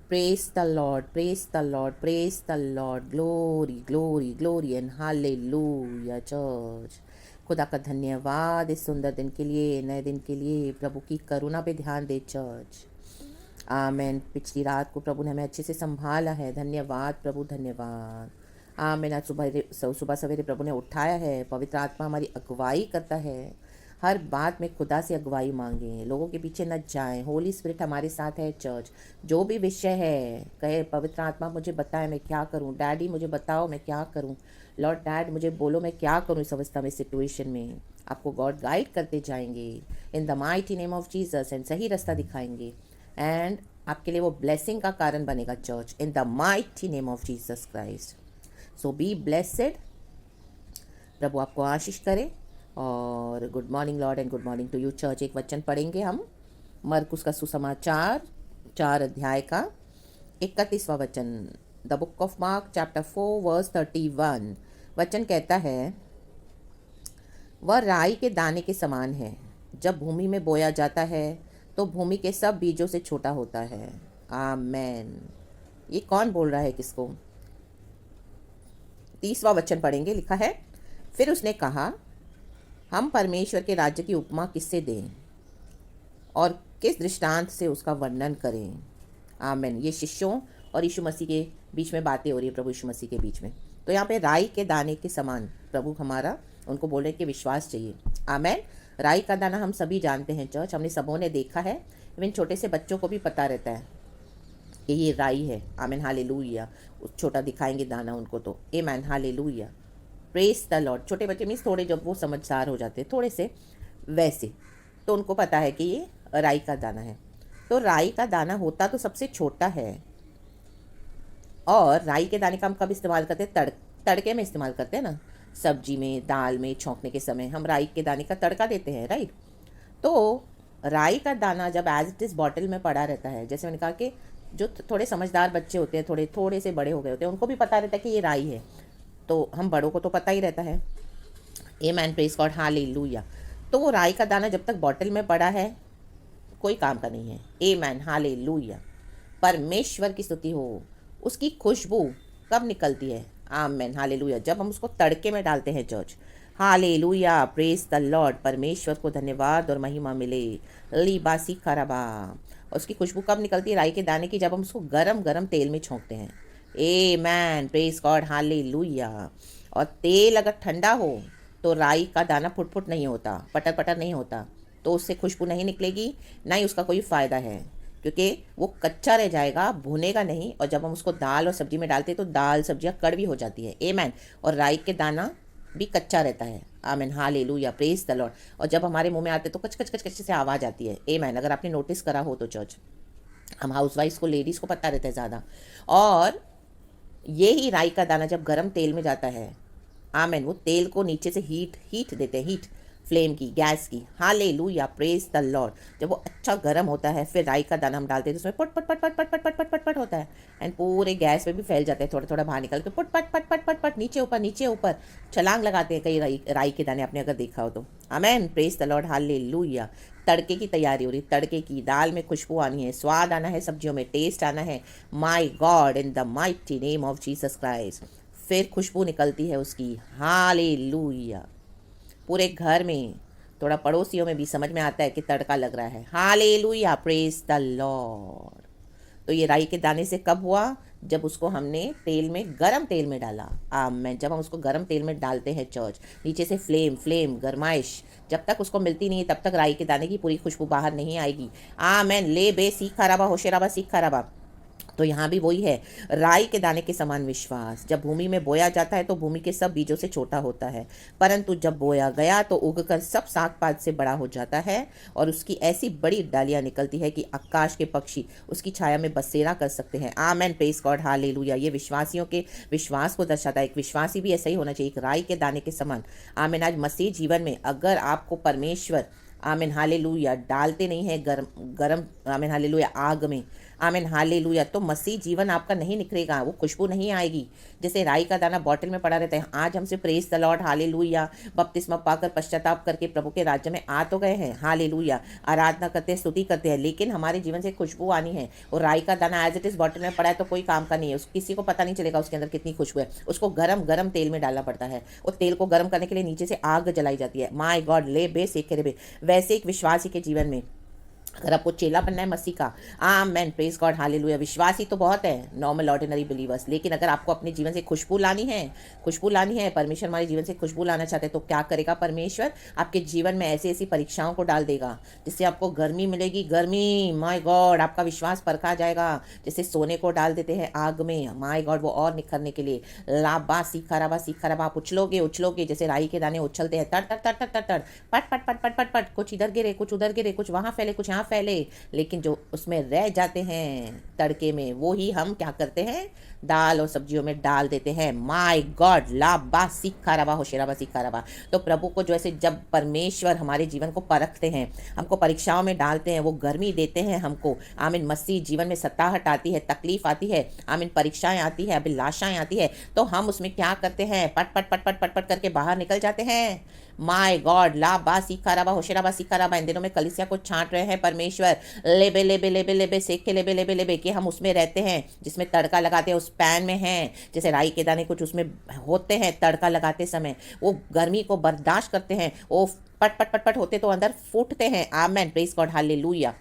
Praise the Lord, praise the Lord, praise the Lord. Glory, glory, glory and hallelujah, church. खुदा का धन्यवाद इस सुंदर दिन के लिए, नए दिन के लिए। प्रभु की करुणा पे ध्यान दे चर्च। आमेन। पिछली रात को प्रभु ने हमें अच्छे से संभाला है। धन्यवाद प्रभु, धन्यवाद। आमेन। आज सुबह सवेरे प्रभु ने उठाया है। पवित्र आत्मा हमारी अगुवाई करता है। हर बात में खुदा से अगुवाई मांगें, लोगों के पीछे न जाएं। होली स्पिरिट हमारे साथ है चर्च। जो भी विषय है, कहे पवित्र आत्मा मुझे बताए मैं क्या करूं। डैडी मुझे बताओ मैं क्या करूं। लॉर्ड डैड मुझे बोलो मैं क्या करूं इस अवस्था में, सिचुएशन में। आपको गॉड गाइड करते जाएंगे इन the mighty name of Jesus and सही रास्ता दिखाएंगे एंड आपके लिए वो ब्लेसिंग का कारण बनेगा church, in the mighty name of Jesus Christ. So be blessed. प्रभु आपको आशीष करे। और good morning Lord and good morning to you church. एक वचन पढ़ेंगे हम, मरकुस का सुसमाचार 4 अध्याय का 31वां वचन। The book of Mark chapter 4 verse 31। वचन कहता है, वह राई के दाने के समान है, जब भूमि में बोया जाता है तो भूमि के सब बीजों से छोटा होता है। आमेन। ये कौन बोल रहा है किसको? 30वां वचन पढ़ेंगे। लिखा है, फिर उसने कहा, हम परमेश्वर के राज्य की उपमा किससे दें और किस दृष्टांत से उसका वर्णन करें। आमेन। ये शिष्यों और यीशु मसीह के बीच में बातें हो रही है, प्रभु यीशु मसीह के बीच में। तो यहाँ पे राई के दाने के समान प्रभु हमारा उनको बोल रहे कि विश्वास चाहिए। आमेन। राई का दाना हम सभी जानते हैं चर्च, हमने सबों ने देखा है। इवन छोटे से बच्चों को भी पता रहता है कि ये राई है। आमेन, हालेलुया। छोटा दिखाएंगे दाना उनको तो आमेन, हालेलुया, प्रेज द लॉर्ड। छोटे बच्चे मीन्स थोड़े जब वो समझदार हो जाते हैं थोड़े से वैसे, तो उनको पता है कि ये राई का दाना है। तो राई का दाना होता तो सबसे छोटा है। और राई के दाने का हम कब इस्तेमाल करते हैं? तड़के में इस्तेमाल करते हैं ना, सब्जी में, दाल में छौंकने के समय हम राई के दाने का तड़का देते हैं, राइट। तो राई का दाना जब एज इट इज़ बॉटल में पड़ा रहता है, जैसे मैंने कहा कि जो थोड़े समझदार बच्चे होते हैं, थोड़े से बड़े हो गए होते हैं, उनको भी पता रहता है कि ये राई है। तो हम बड़ों को तो पता ही रहता है। आमेन, प्रेज गॉड, हालेलुया। तो वो राई का दाना जब तक बॉटल में पड़ा है कोई काम का नहीं है। आमेन, हालेलुया। परमेश्वर की स्तुति हो। उसकी खुशबू कब निकलती है? आमेन, हालेलुया, जब हम उसको तड़के में डालते हैं church. Hallelujah, praise the Lord. परमेश्वर को धन्यवाद और महिमा मिले। लिबासी खराबा। और उसकी खुशबू कब निकलती है राई के दाने की? जब हम उसको गरम गरम तेल में छोंकते हैं। आमेन, प्रेज गॉड, हालेलुया। और तेल अगर ठंडा हो तो राई का दाना फुट फुट नहीं होता, पटर पटर नहीं होता, तो उससे खुशबू नहीं निकलेगी, ना ही उसका कोई फ़ायदा है, क्योंकि वो कच्चा रह जाएगा, भुनेगा नहीं। और जब हम उसको दाल और सब्जी में डालते हैं तो दाल सब्जियां कड़वी हो जाती है। आमेन। और राई के दाना भी कच्चा रहता है। आमेन, हालेलुया, प्रेज द लॉर्ड। और जब हमारे मुंह में आते तो कच कच कच कच से आवाज़ आती है। आमेन। अगर आपने नोटिस करा हो तो चर्च, हम हाउसवाइफ्स को, लेडीज़ को पता रहता है ज़्यादा। और ये ही राई का दाना जब गरम तेल में जाता है, आमेन, वो तेल को नीचे से हीट देते हैं, हीट फ्लेम की, गैस की। Hallelujah, praise the Lord. जब वो अच्छा गर्म होता है फिर राई का दाना हम डालते हैं तो उसमें पट पट पट पट पट पट पट पट पट पट होता है एंड पूरे गैस पे भी फैल जाता है। थोड़ा थोड़ा बाहर निकल के पट पट पट पट पट पट नीचे ऊपर छलांग लगाते हैं कई राई के दाने, आपने अगर देखा हो तो। आमेन, प्रेज द लॉर्ड, हालेलुया। तड़के की तैयारी हो रही, तड़के की। दाल में खुशबू आनी है, स्वाद आना है, सब्जियों में टेस्ट आना है। My God, in the mighty name of Jesus Christ. फिर खुशबू निकलती है उसकी। हालेलुया। पूरे घर में, थोड़ा पड़ोसियों में भी समझ में आता है कि तड़का लग रहा है। Hallelujah, praise the Lord. तो ये राई के दाने से कब हुआ? जब उसको हमने तेल में, गरम तेल में डाला। आमेन। जब हम उसको गरम तेल में डालते हैं चर्च, नीचे से फ्लेम गरमाइश जब तक उसको मिलती नहीं है तब तक राई के दाने की पूरी खुशबू बाहर नहीं आएगी। आमेन। ले बे सीखा रबा होशेराबा सीखा रबा। तो यहाँ भी वही है, राई के दाने के समान विश्वास। जब भूमि में बोया जाता है तो भूमि के सब बीजों से छोटा होता है, परंतु जब बोया गया तो उगकर सब साग पात से बड़ा हो जाता है और उसकी ऐसी बड़ी डालियाँ निकलती है कि आकाश के पक्षी उसकी छाया में बसेरा कर सकते हैं। आमेन, प्रेज गॉड, हालेलुया। ये विश्वासियों के विश्वास को दर्शाता है। एक विश्वासी भी ऐसा ही होना चाहिए, एक राई के दाने के समान। आमेन। आज मसीह जीवन में अगर आपको परमेश्वर, आमेन, हालेलुया, डालते नहीं है गरम, आमेन, हालेलुया, आग में, आमीन हालेलुया। तो मसीह जीवन आपका नहीं निखरेगा, वो खुशबू नहीं आएगी। जैसे राई का दाना बॉटल में पड़ा रहता है, आज हमसे प्रेज द लॉर्ड हालेलुया, बपतिस्मा पाकर पश्चाताप करके प्रभु के राज्य में आ तो गए हैं, हालेलुया, आराधना करते हैं, स्तुति करते हैं, लेकिन हमारे जीवन से खुशबू आनी है। और राई का दाना एज इट इज बॉटल में पड़ा है तो कोई काम का नहीं है, किसी को पता नहीं चलेगा उसके अंदर कितनी खुशबू है। उसको गरम गरम तेल में डालना पड़ता है, और तेल को गर्म करने के लिए नीचे से आग जलाई जाती है। माय गॉड, ले बे सेके रे बे। वैसे एक विश्वासी के जीवन में अगर आपको चेला बनना है मसीह का, आमेन, प्रेज गॉड हालेलुया। विश्वासी तो बहुत है, नॉर्मल ऑर्डिनरी बिलीवर्स, लेकिन अगर आपको अपने जीवन से खुशबू लानी है, खुशबू लानी है, परमेश्वर हमारे जीवन से खुशबू लाना चाहते हैं, तो क्या करेगा परमेश्वर? आपके जीवन में ऐसी ऐसी परीक्षाओं को डाल देगा जिससे आपको गर्मी मिलेगी, गर्मी, माय गॉड, आपका विश्वास परखा जाएगा। जैसे सोने को डाल देते हैं आग में, माय गॉड, वो और निखरने के लिए। लाबा सीखा रबा, आप उछलोगे उछलोगे, जैसे राई के दाने उछलते हैं, तड़ तड़ तड़ तड़ तड़, पट पट पट पट पट पट, कुछ इधर गिरे, कुछ उधर गिरे, कुछ वहाँ फैले, कुछ यहाँ फैले, लेकिन जो उसमें रह जाते हैं तड़के में, वो ही हम क्या करते हैं? दाल और सब्जियों में डाल देते हैं। माय गॉड, लाबा सीखा रबा होशेराबा सीखा रबा। तो प्रभु को जैसे जब परमेश्वर हमारे जीवन को परखते हैं, हमको परीक्षाओं में डालते हैं, वो गर्मी देते हैं हमको, आमीन, मसीह जीवन में सताहट आती है, तकलीफ आती है, आमीन, परीक्षाएं आती है, अभिलाषाएं आती है, तो हम उसमें क्या करते हैं? पट पट पट पट पट पट करके बाहर निकल जाते हैं। माय गॉड, लाबा सीखा रबा होशेराबा सीखा रबा। इन दिनों में कलीसिया को छांट रहे हैं परमेश्वर, लेबे लेबे लेबे लेबे सेक के लेबे लेबे लेबे, कि हम उसमें रहते हैं जिसमें तड़का लगाते हैं, उस पैन में हैं, जैसे राई के दाने कुछ उसमें होते हैं तड़का लगाते समय, वो गर्मी को बर्दाश्त करते हैं, वो पट पट पट पट होते तो अंदर फूटते हैं। आमेन, प्रेज गॉड हालेलुया,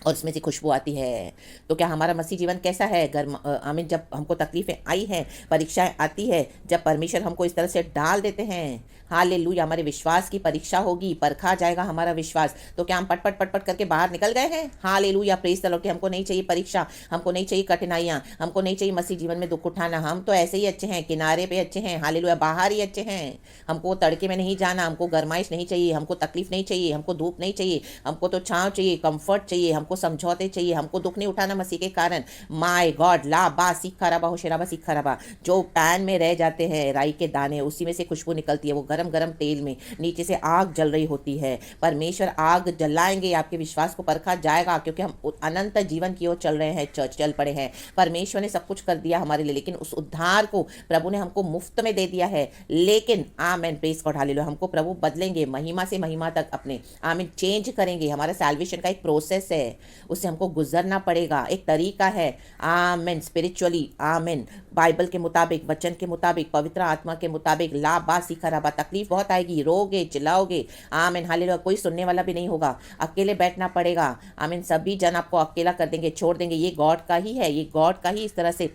और इसमें से खुशबू आती है। तो क्या हमारा मसीह जीवन कैसा है? गर्म, आमीन, जब हमको तकलीफें आई हैं, परीक्षाएं आती है, जब परमेश्वर हमको इस तरह से डाल देते हैं, हालेलुया, हमारे विश्वास की परीक्षा होगी, परखा जाएगा हमारा विश्वास। तो क्या हम पट पट पट पट करके बाहर निकल गए हैं? हालेलुया, प्रेज द लॉर्ड, कि हमको नहीं चाहिए परीक्षा, हमको नहीं चाहिए कठिनाइयाँ, हमको नहीं चाहिए मसीह जीवन में दुख उठाना, हम तो ऐसे ही अच्छे हैं, किनारे पे अच्छे हैं, हालेलुया, बाहर ही अच्छे हैं, हमको तड़के में नहीं जाना, हमको गरमाइश नहीं चाहिए, हमको तकलीफ नहीं चाहिए, हमको धूप नहीं चाहिए, हमको तो छाँव चाहिए, कंफर्ट चाहिए, हमको समझौते चाहिए, हमको दुख नहीं उठाना मसीह के कारण। माय गॉड, ला बा सीखा रबा होशेराबा सीखा रबा। जो पैन में रह जाते हैं राई के दाने, उसी में से खुशबू निकलती है, वो गरम गरम तेल में नीचे से आग जल रही होती है। परमेश्वर आग जलाएंगे, आपके विश्वास को परखा जाएगा, क्योंकि हम अनंत जीवन की ओर चल रहे हैं, चल पड़े हैं। परमेश्वर ने सब कुछ कर दिया हमारे लिए, लेकिन उस उद्धार को प्रभु ने हमको मुफ्त में दे दिया है। लेकिन आमेन, प्रेज गॉड हालेलुया, हमको प्रभु बदलेंगे महिमा से महिमा तक अपने, आमीन, चेंज करेंगे। हमारा सैल्वेशन का एक प्रोसेस है, उससे हमको गुजरना पड़ेगा, एक तरीका है। आमेन, स्पिरिचुअली, आमेन, बाइबल के मुताबिक, वचन के मुताबिक, पवित्र आत्मा के मुताबिक, ला बा सीखा रबा। तकलीफ बहुत आएगी, रोगे, चिल्लाओगे, आमीन हालेलुया, कोई सुनने वाला भी नहीं होगा, अकेले बैठना पड़ेगा, आमीन, सभी जन आपको अकेला कर देंगे, छोड़ देंगे। ये गॉड का ही है, ये गॉड का ही इस तरह से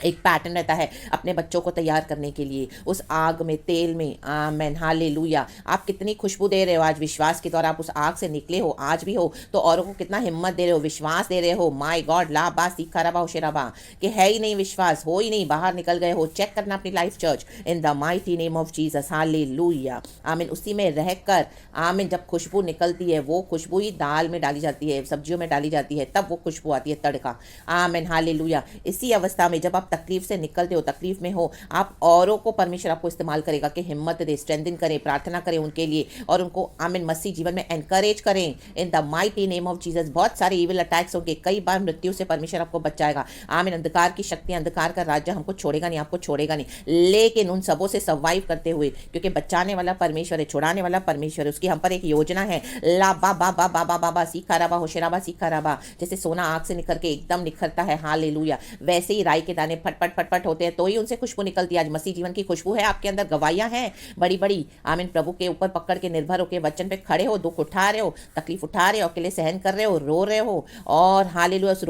एक पैटर्न रहता है अपने बच्चों को तैयार करने के लिए, उस आग में, तेल में। Amen hallelujah. आप कितनी खुशबू दे रहे हो आज विश्वास के द्वारा, आप उस आग से निकले हो, आज भी हो, तो औरों को कितना हिम्मत दे रहे हो, विश्वास दे रहे हो। माय गॉड, ला बा सीखा रबा होशेराबा, कि है ही नहीं विश्वास, हो ही नहीं, बाहर निकल गए हो। चेक करना अपनी life church, in the mighty name of Jesus, hallelujah, आमीन। उसी में रहकर, आमीन, जब खुशबू निकलती है, वो खुशबू ही दाल में डाली जाती है, सब्जियों में डाली जाती है, तब वो खुशबू आती है, तड़का। आमीन हालेलुया। इसी अवस्था में जब आप तकलीफ से निकलते हो, तकलीफ में हो, आप औरों को, परमेश्वर आपको इस्तेमाल करेगा कि हिम्मत दे, स्ट्रेंथन करें, प्रार्थना करें उनके लिए, और उनको आमीन मसीह जीवन में एनकरेज करें, इन the mighty name of Jesus. बहुत सारे इविल अटैक्स होंगे, कई बार मृत्यु से परमेश्वर आपको बचाएगा। आमीन। अंधकार की शक्ति, अंधकार का राज्य हमको छोड़ेगा नहीं, आपको छोड़ेगा नहीं, लेकिन उन सबों से सर्वाइव करते हुए, क्योंकि बचाने वाला परमेश्वर है, छुड़ाने वाला परमेश्वर है, उसकी हम पर एक योजना है। ला बा बा बा बा बा बा बा सीखा रबा होशेराबा सीखा रबा। जैसे सोना आग से निकल के एकदम निखरता है, हालेलुया, वैसे ही राई के दाने फटफट फटफट होते हैं, तो ही उनसे खुशबू निकलती है। आज मसीह जीवन की खुशबू है आपके अंदर, गवाहियां हैं बड़ी बड़ी। आमीन। प्रभु के ऊपर पकड़ के, निर्भर होकर वचन पे खड़े हो, दुख उठा रहे हो, तकलीफ उठा रहे हो, अकेले सहन कर रहे हो, रो रहे हो, और हालेलुया, उस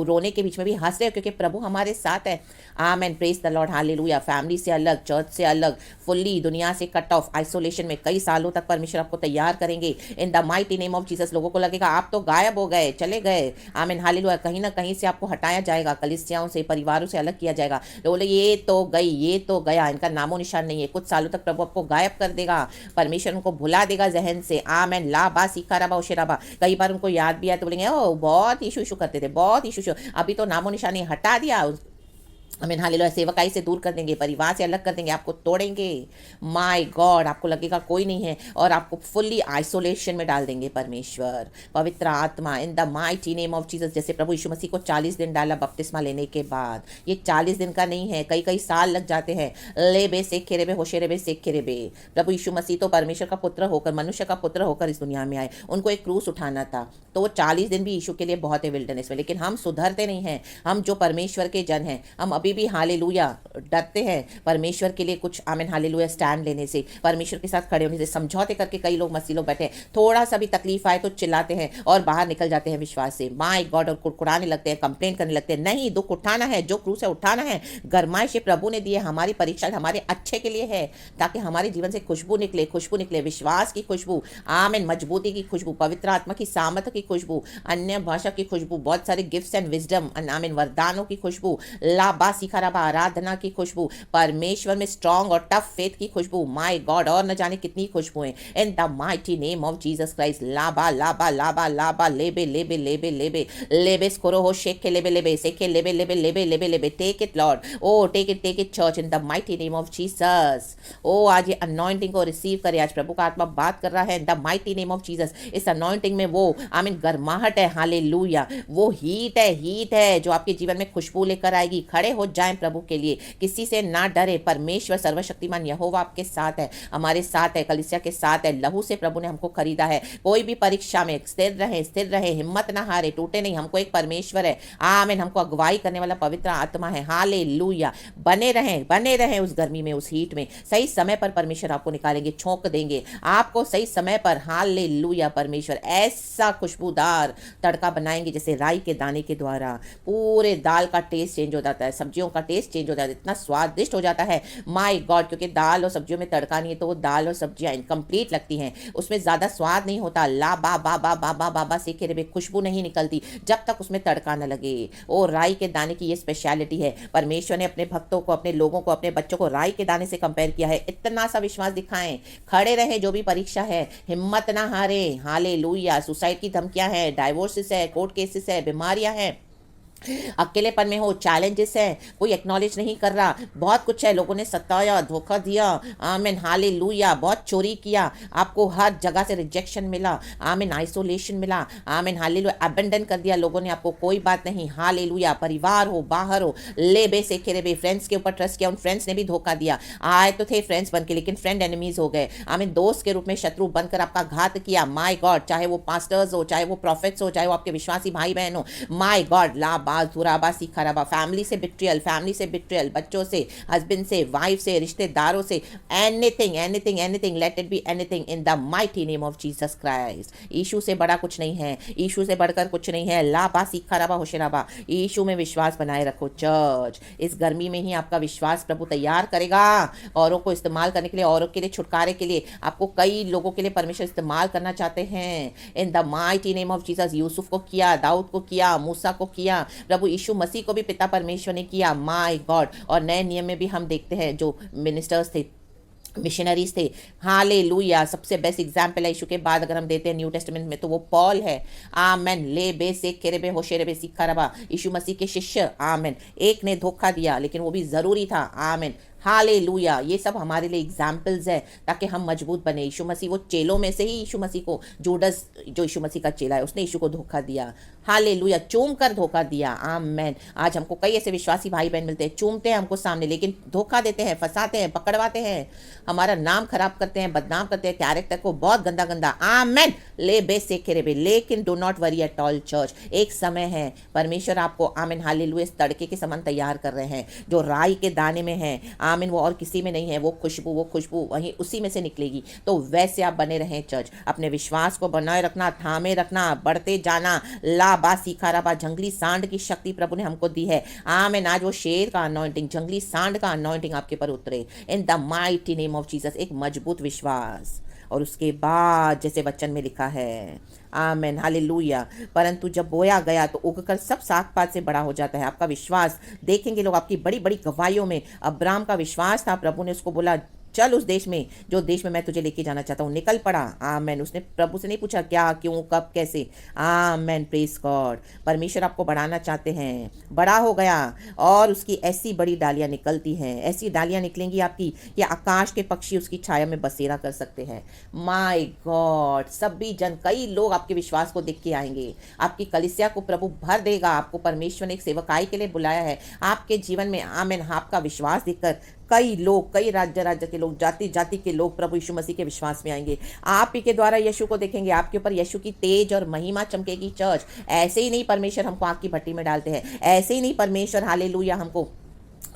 रोने के बीच में भी हंस रहे हो, क्योंकि प्रभु हमारे साथ है। आमीन। Praise the Lord, hallelujah. Family से अलग, चर्च से अलग, फुल्ली दुनिया से कट ऑफ, आइसोलेशन में कई सालों तक परमेश्वर आपको तैयार करेंगे, इन the mighty name of Jesus. लोगों को लगेगा आप तो गायब हो गए, चले गए, आमीन हालेलुया, कहीं ना कहीं से आपको हटाया जाएगा, कलीसियाओं से, परिवारों से अलग किया जाएगा। बोले ये तो गई, ये तो गया, इनका नामो निशान नहीं है, कुछ सालों तक प्रभु आपको गायब कर देगा, परमेश्वर उनको भुला देगा जहन से। आमीन। ला बा सीखा रबा होशेराबा। कई बार उनको याद भी आया तो बोलेंगे ओ बहुत इशू करते थे, बहुत इशू, अभी तो नामो निशानी हटा दिया, हमें हालेलुया सेवकाई से दूर कर देंगे, परिवार से अलग कर देंगे, आपको तोड़ेंगे। माय गॉड, आपको लगेगा कोई नहीं है और आपको फुल्ली आइसोलेशन में डाल देंगे परमेश्वर, पवित्र आत्मा, इन the mighty name of Jesus. जैसे प्रभु यीशु मसीह को 40 दिन डाला बपतिस्मा लेने के बाद, ये 40 दिन का नहीं है, कई कई साल लग जाते हैं। ले बे सेखे रे बे होशे रे बे सेखे रे बे। प्रभु यीशु मसीह तो परमेश्वर का पुत्र होकर, मनुष्य का पुत्र होकर इस दुनिया में आए, उनको एक क्रूस उठाना था, तो वो 40 दिन भी यीशु के लिए बहुत है विल्डरनेस में। लेकिन हम सुधरते नहीं हैं, हम जो परमेश्वर के जन हैं, हम अभी भी हालेलुया डरते हैं परमेश्वर के लिए कुछ आमीन हालेलुया स्टैंड लेने से, परमेश्वर के साथ खड़े होने से। समझौते करके कई लोग मसीह लोग बैठे हैं, थोड़ा सा भी तकलीफ आए तो चिल्लाते हैं और बाहर निकल जाते हैं विश्वास से, माय गॉड, और कुड़कुड़ाने लगते हैं, कंप्लेन करने लगते हैं। नहीं, दुख उठाना है, जो क्रूस है उठाना है। गरमाइश प्रभु ने दी है, हमारी परीक्षा हमारे अच्छे के लिए है, ताकि हमारे जीवन से खुशबू निकले, खुशबू निकले, विश्वास की खुशबू, आमीन, मजबूती की खुशबू, पवित्र आत्मा की सामर्थ की खुशबू, अन्य भाषा की खुशबू, बहुत सारे गिफ्ट्स एंड विजडम, आमीन, वरदानों की खुशबू, लाबा सिखाराबा आराधना की खुशबू, परमेश्वर में स्ट्रॉन्ग और टफ फेथ की खुशबू, माय गॉड, और न जाने कितनी खुशबुएं, in the mighty name of Jesus Christ. लाबा लाबा लाबा लाबा लेबे लेबे लेबे लेबे लेबे स्कोरो हो शेखे लेबे लेबे सेखे लेबे लेबे लेबे लेबे लेबे। Take it Lord, oh take it church, in the mighty name of Jesus. Oh आज ये अनॉइंटिंग को रिसीव करे, आज प्रभु का आत्मा बात कर रहा है, इन the mighty name of Jesus. इस अनॉइंटिंग में वो आमीन गर्माहट है, हालेलुया, वो हीट है जो आपके जीवन में खुशबू लेकर आएगी। खड़े हो जाएं प्रभु के लिए, किसी से ना डरे, परमेश्वर सर्वशक्तिमान यहोवा आपके साथ है, हमारे साथ है, कलीसिया के साथ है। लहू से प्रभु ने हमको खरीदा है। कोई भी परीक्षा में स्थिर रहे, हिम्मत ना हारे, टूटे नहीं। हमको एक परमेश्वर है, आमीन, हमको अगुवाई करने वाला पवित्र आत्मा है, हालेलुया। बने रहें उस गर्मी में, उस हीट में। सही समय पर परमेश्वर आपको निकालेंगे, छोंक देंगे आपको सही समय पर, हालेलुया। परमेश्वर ऐसा खुशबूदार तड़का बनाएंगे जैसे राई के दाने के द्वारा पूरे दाल का टेस्ट चेंज हो जाता है, सब्जियों का टेस्ट चेंज हो जाता है, इतना स्वादिष्ट हो जाता है, माय गॉड। क्योंकि दाल और सब्जियों में तड़का नहीं है, तो वो दाल और सब्जियां इनकम्प्लीट लगती हैं, उसमें ज़्यादा स्वाद नहीं होता। ला बा बा बा बा बा बा बा से के रे खुशबू नहीं निकलती जब तक उसमें तड़का न लगे। ओ राई के दाने की ये स्पेशलिटी है। परमेश्वर ने अपने भक्तों को, अपने लोगों को, अपने बच्चों को राई के दाने से कंपेयर किया है। इतना सा विश्वास दिखाएं, खड़े रहें, जो भी परीक्षा है, हिम्मत ना हारे, हालेलुया। सुसाइड की धमकियां हैं, डाइवोर्सेस है, कोर्ट केसेस है, बीमारियां हैं, अकेलेपन में हो, चैलेंजेस है, कोई एक्नॉलेज नहीं कर रहा, बहुत कुछ है, लोगों ने सताया, धोखा दिया, आमीन हालेलुया, बहुत चोरी किया, आपको हर जगह से रिजेक्शन मिला, आमीन, आइसोलेशन मिला, आमीन हालेलुया, अबेंडन कर दिया लोगों ने आपको, कोई बात नहीं, हालेलुया। परिवार हो, बाहर हो, ले बे से खेरे बे, फ्रेंड्स के ऊपर ट्रस्ट किया, उन फ्रेंड्स ने भी धोखा दिया, आए तो थे फ्रेंड्स बन के, लेकिन फ्रेंड एनिमीज हो गए, आमीन, दोस्त के रूप में शत्रु बनकर आपका घात किया, माय गॉड। चाहे वो पास्टर्स हो, चाहे वो प्रॉफिट्स हो, चाहे वो आपके विश्वासी भाई बहन हो, माय गॉड, फैमिली से बिट्रियल, बच्चों से, हस्बैंड से, वाइफ से, रिश्तेदारों से, anything, let it be anything, in the mighty name of Jesus Christ. यीशु से बड़ा कुछ नहीं है, यीशु से बढ़कर कुछ नहीं है। लाबा सीखा रबा होशेराबा, यीशु में विश्वास बनाए रखो चर्च। इस गर्मी में ही आपका विश्वास प्रभु तैयार करेगा औरों को इस्तेमाल करने के लिए, औरों के लिए छुटकारे के लिए। आपको कई लोगों के लिए परमेश्वर इस्तेमाल करना चाहते हैं, इन the mighty name of Jesus. Yusuf को किया, दाऊद को किया, मूसा को किया, प्रभु यीशु मसीह को भी पिता परमेश्वर ने किया, माय गॉड। और नए नियम में भी हम देखते हैं जो मिनिस्टर्स थे, मिशनरीज थे, हालेलुया। सबसे बेस्ट एग्जाम्पल है यीशु के बाद अगर हम देते हैं न्यू टेस्टामेंट में, तो वो पॉल है, आमेन। ले बे से केरे बे होशेरे बे सीखा रबा, यीशु मसीह के शिष्य, आमेन। एक ने धोखा दिया लेकिन वो भी ज़रूरी था, आमेन हालेलुया। ये सब हमारे लिए एग्जाम्पल्स है ताकि हम मजबूत बने। यीशु मसीह, वो चेलों में से ही यीशु मसीह को, जूडस जो यीशु मसीह का चेला है, उसने यीशु को धोखा दिया, हालेलुया, चूम कर धोखा दिया, आमेन। आज हमको कई ऐसे विश्वासी भाई बहन मिलते हैं, चूमते हैं हमको सामने, लेकिन धोखा देते हैं, फंसाते हैं, पकड़वाते हैं, हमारा नाम खराब करते हैं, बदनाम करते हैं, कैरेक्टर को बहुत गंदा गंदा, आमेन। ले बे से खेरे बे, लेकिन do not worry at all church. एक समय है, परमेश्वर आपको, आमेन हालेलुया, इस तड़के के समान तैयार कर रहे हैं जो राई के दाने में है, आमीन, वो और किसी में नहीं है। वो खुशबू वहीं उसी में से निकलेगी। तो वैसे आप बने रहें चर्च, अपने विश्वास को बनाए रखना, थामे रखना, बढ़ते जाना। लाबा सीखा रबा, जंगली सांड की शक्ति प्रभु ने हमको दी है, आमीन। आज वो शेर का अनॉइंटिंग, जंगली सांड का अनॉइंटिंग आपके पर उतरे, इन the mighty name of Jesus. एक मजबूत विश्वास, और उसके बाद जैसे वचन में लिखा है, आमेन हालेलुया, परंतु जब बोया गया तो उगकर सब साग पात से बड़ा हो जाता है। आपका विश्वास देखेंगे लोग आपकी बड़ी बड़ी गवाहियों में। अब्राहम का विश्वास था, प्रभु ने उसको बोला चल उस देश में, जो देश में मैं तुझे लेके जाना चाहता हूँ, निकल पड़ा। आमेन। उसने प्रभु से नहीं पूछा क्या, क्यों, कब, कैसे। आमेन, प्रेज गॉड। परमेश्वर आपको बढ़ाना चाहते हैं। बड़ा हो गया और उसकी ऐसी बड़ी डालियां निकलती हैं, ऐसी डालियां निकलेंगी आपकी कि आकाश के पक्षी उसकी छाया में बसेरा कर सकते हैं। माय गॉड, सभी जन, कई लोग आपके विश्वास को देख के आएंगे। आपकी कलीसिया को प्रभु भर देगा। आपको परमेश्वर ने एक सेवकाई के लिए बुलाया है आपके जीवन में। आमेन। आपका विश्वास देखकर कई लोग, कई राज्य राज्य के लोग, जाति जाति के लोग प्रभु यीशु मसीह के विश्वास में आएंगे। आप ही के द्वारा यीशु को देखेंगे। आपके ऊपर यीशु की तेज और महिमा चमकेगी। चर्च, ऐसे ही नहीं परमेश्वर हमको आग की भट्टी में डालते हैं, ऐसे ही नहीं परमेश्वर हालेलुया हमको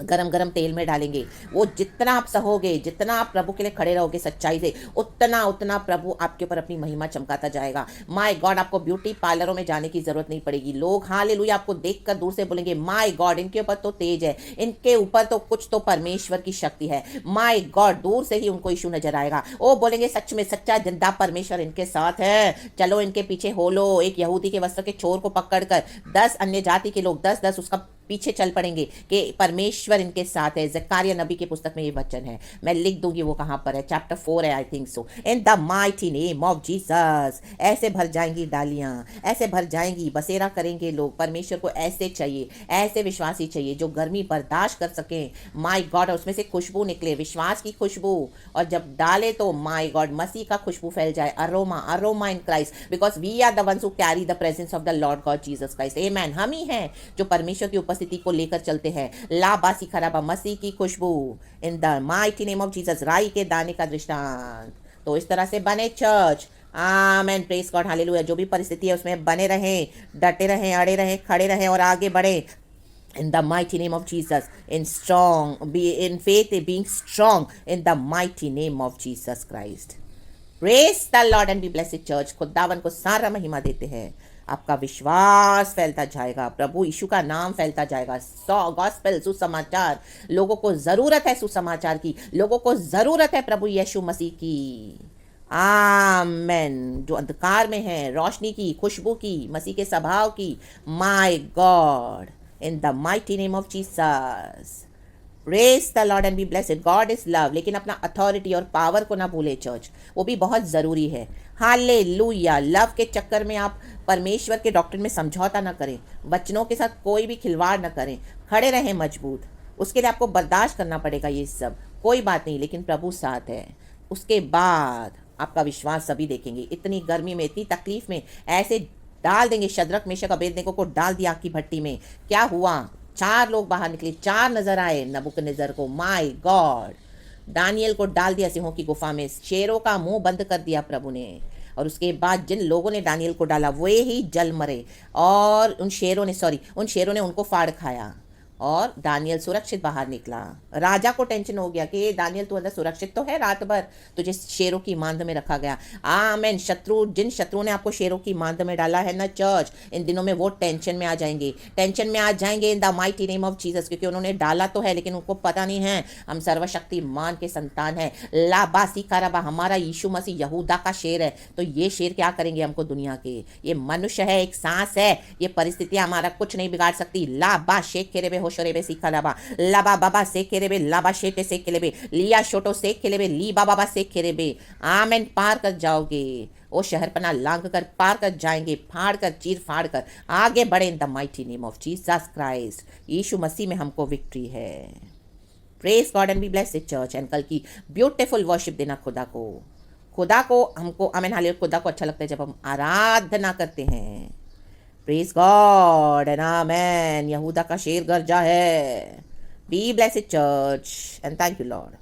गरम गरम तेल में डालेंगे। वो जितना आप सहोगे, जितना आप प्रभु के लिए खड़े रहोगे सच्चाई से, उतना उतना प्रभु आपके ऊपर अपनी महिमा चमकाता जाएगा। माय गॉड, आपको ब्यूटी पार्लरों में जाने की जरूरत नहीं पड़ेगी। लोग हालेलुया आपको देखकर दूर से बोलेंगे माय गॉड, इनके ऊपर तो तेज है, इनके ऊपर तो कुछ तो परमेश्वर की शक्ति है। माय गॉड, दूर से ही उनको यीशु नजर आएगा। वो बोलेंगे सच में सच्चा जिंदा परमेश्वर इनके साथ है, चलो इनके पीछे हो लो। एक यहूदी के वस्त्र के चोर को पकड़कर 10 अन्य जाति के लोग 10-10 उसका पीछे चल पड़ेंगे कि परमेश्वर इनके साथ है। जकारिया नबी की पुस्तक में ये वचन है, मैं लिख दूंगी वो कहां पर है, चैप्टर 4 है I think so. In the mighty name of Jesus, ऐसे भर जाएंगी डालियां, ऐसे भर जाएंगी, बसेरा करेंगे लोग। परमेश्वर को ऐसे चाहिए, ऐसे विश्वासी चाहिए जो गर्मी बर्दाश्त कर सके। माय गॉड, उसमें से खुशबू निकले, विश्वास की खुशबू, और जब डाले तो माय गॉड मसीह का खुशबू फैल जाए। Aroma, aroma in Christ, because we are the ones who carry the presence of the Lord God Jesus Christ. Amen. हम ही हैं जो परमेश्वर की स्थिति को लेकर चलते हैं। लाबासी खराबा, मसीह की खुशबू, in the mighty name of Jesus. राई के दाने का दृष्टांत। तो इस तरह से बने चर्च। आमेन, प्रेज गॉड, हालेलुया। जो भी परिस्थिति है उसमें बने रहें, डटे रहें, अड़े रहें, खड़े रहें और आगे बढ़े। In the mighty name of Jesus, be in faith, being strong in the mighty name of Jesus Christ. Praise the Lord and be blessed church. खुदावन को सारा महिमा देते हैं। आपका विश्वास फैलता जाएगा, प्रभु यीशु का नाम फैलता जाएगा। गॉस्पेल, सुसमाचार, लोगों को जरूरत है सुसमाचार की, लोगों को जरूरत है प्रभु यीशु मसीह की। आमेन। जो अंधकार में है, रोशनी की, खुशबू की, मसीह के स्वभाव की। My God, in the mighty name of Jesus. Praise the Lord and be blessed. God is love. लेकिन अपना अथॉरिटी और पावर को ना भूले चर्च, वो भी बहुत ज़रूरी है। हालेलुया। लव के चक्कर में आप परमेश्वर के डॉक्ट्रिन में समझौता ना करें, वचनों के साथ कोई भी खिलवाड़ ना करें, खड़े रहें मजबूत। उसके लिए आपको बर्दाश्त करना पड़ेगा ये सब, कोई बात नहीं, लेकिन प्रभु साथ है। उसके बाद आपका विश्वास सभी देखेंगे। इतनी गर्मी में, इतनी तकलीफ में ऐसे डाल देंगे। शद्रक मेशक अबेदनेगो को डाल दिया आग की भट्टी में। क्या हुआ? 4 लोग बाहर निकले, 4 नजर आए नबूकदनेस्सर को। My God. दानियल को डाल दिया सिंहों की गुफा में, शेरों का मुंह बंद कर दिया प्रभु ने। और उसके बाद जिन लोगों ने दानियल को डाला वे ही जल मरे, और उन शेरों ने उनको फाड़ खाया, और दानियल सुरक्षित बाहर निकला। राजा को टेंशन हो गया कि दानियल तू अंदर सुरक्षित तो है, रात भर तुझे शेरों की मांद में रखा गया। आमेन। जिन शत्रुओं ने आपको शेरों की मांद में डाला है ना चर्च, इन दिनों में वो टेंशन में आ जाएंगे, टेंशन में आ जाएंगे इन the mighty name of Jesus. क्योंकि उन्होंने डाला तो है लेकिन उनको पता नहीं है हम सर्वशक्तिमान के संतान है। लाबासी कारबा, हमारा यीशु मसीह यहूदा का शेर है। तो ये शेर क्या करेंगे हमको दुनिया के? ये मनुष्य है, एक सांस है, ये परिस्थितियां हमारा कुछ नहीं बिगाड़ सकती। लाबा शेख खेरे होशरेबे सीखा लाबा, लाबा बाबा से खेरेबे, लाबा शेटे से खेलेबे, लिया शोटो से खेलेबे, ली बाबा से खेरेबे। आमेन। पार कर जाओगे, वो शहर पना लांग कर पार कर जाएंगे, फाड़ कर, चीर फाड़ कर आगे बढ़े in the mighty name of Jesus Christ. यीशु मसीह में हमको विक्ट्री है। Praise God and be blessed church. And कल की ब्यूटीफुल वर्शिप देना खुदा को हमको। Amen, hallelujah. खुदा को अच्छा लगता है जब हम आराधना करते हैं। प्रेज गॉड एंड आमेन। यहूदा का शेर गरजा है। B blessed church and thank you Lord.